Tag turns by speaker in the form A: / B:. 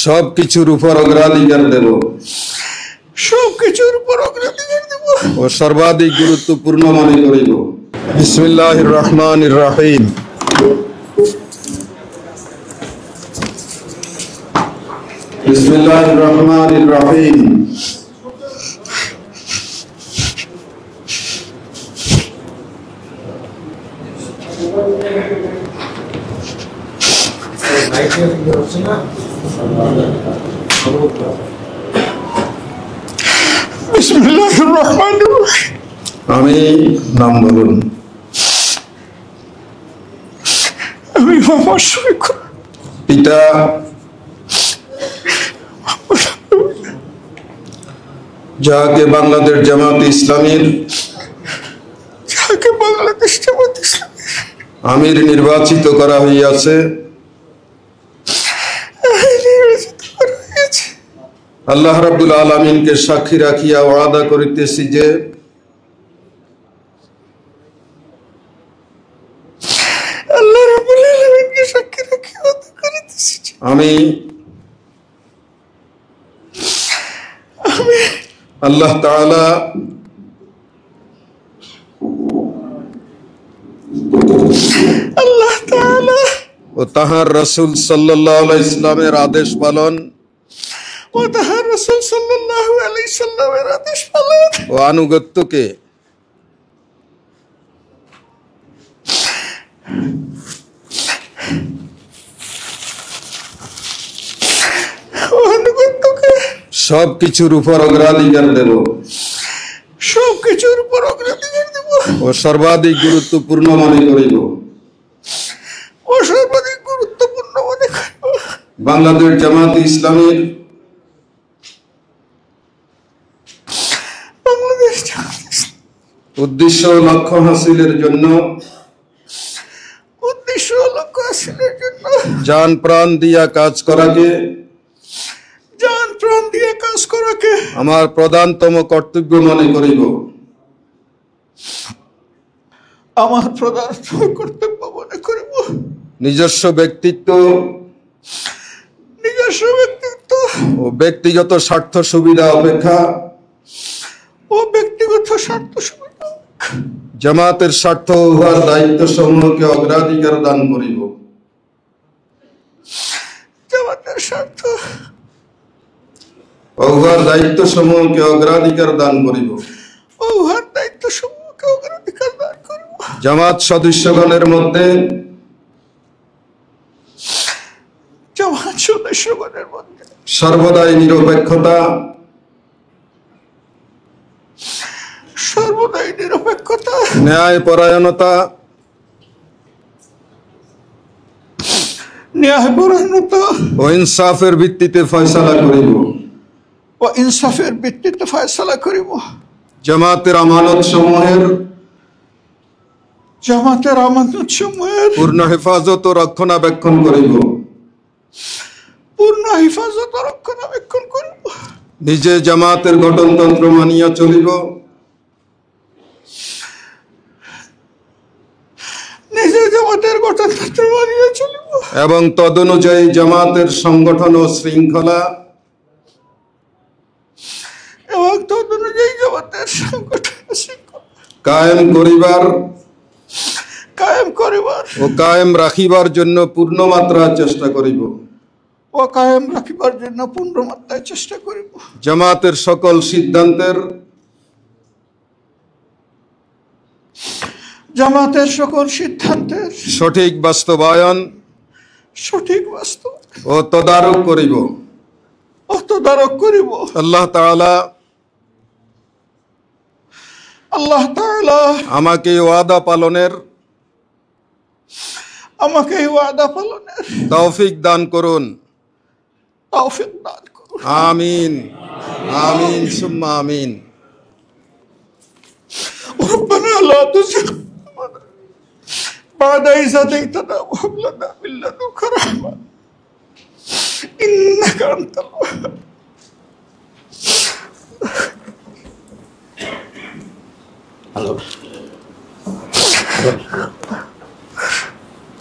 A: সবকিছুর উপর অগ্রাধিকার দেব,
B: সবকিছুর উপর অগ্রাধিকার দেব
A: ও সর্বাধিক গুরুত্বপূর্ণ মনে করিব। বিসমিল্লাহির রহমানির রহিম। বিসমিল্লাহির রহমানির রহিম।
B: বিসমিল্লাহির রহমানির রহিম।
A: আমি নাম বলুন।
B: আমি মোহাম্মদ শফিকুর।
A: পিতা যাকে বাংলাদেশ জামাত ইসলামীর আমির নির্বাচিত করা হইয়াছে, আল্লাহ রাব্বুল আলামিনকে সাক্ষী রাখিয়া ওয়াদা করিতেছি যে আমি আল্লাহ তাআলা ও তাহার রাসূল সাল্লাল্লাহু আলাইহি সাল্লামের আদেশ পালন ও আনুগত্যকে সবকিছুর উপর অগ্রাধিকার দেব,
B: সবকিছুর উপর অগ্রাধিকার দেব
A: ও সর্বাধিক গুরুত্বপূর্ণ মনে করিব।
B: ও সর্বাধিক গুরুত্বপূর্ণ মনে করিব।
A: বাংলাদেশ জামাত ইসলামীর উদ্দেশ্য ও লক্ষ্য হাসিলের জন্য জান প্রাণ দিয়া কাজ করাকে আমার প্রধানতম কর্তব্য মনে করিব। নিজস্ব ব্যক্তিত্ব ও ব্যক্তিগত স্বার্থ সুবিধা অপেক্ষা জামাতের স্বার্থ উহার দায়িত্ব সমূহকে অগ্রাধিকার দান করিব। উহার দায়িত্ব সমূহকে অগ্রাধিকার দান করিব। জামাত সদস্যগণের মধ্যে সর্বদাই নিরপেক্ষতা ন্যায় পরায়ণতা ও ইনসাফের ভিত্তিতে ফয়সালা করিব। জামাতের আমানত সমূহের পূর্ণ হেফাজত ও রক্ষণাবেক্ষণ করিব। নিজে জামাতের গঠনতন্ত্র মানিয়া চলিব এবং তদনুযায়ী জামাতের সংগঠন ও শৃঙ্খলা কায়েম করিবার ও কায়েম রাখিবার জন্য পূর্ণমাত্রায় চেষ্টা করিব। জামাতের সকল সিদ্ধান্তের সঠিক বাস্তবায়ন ও তদারক করিব। আল্লাহ তাআলা আমাকে ওয়াদা পালনের তৌফিক দান করুন। আমিন আমিন সুম্মা আমিন।
B: ربنا لا تزغ بعد إذ هديتنا وهب لنا من لدنك رحمة إنك أنت الوهاب. হ্যালো
A: আকবার।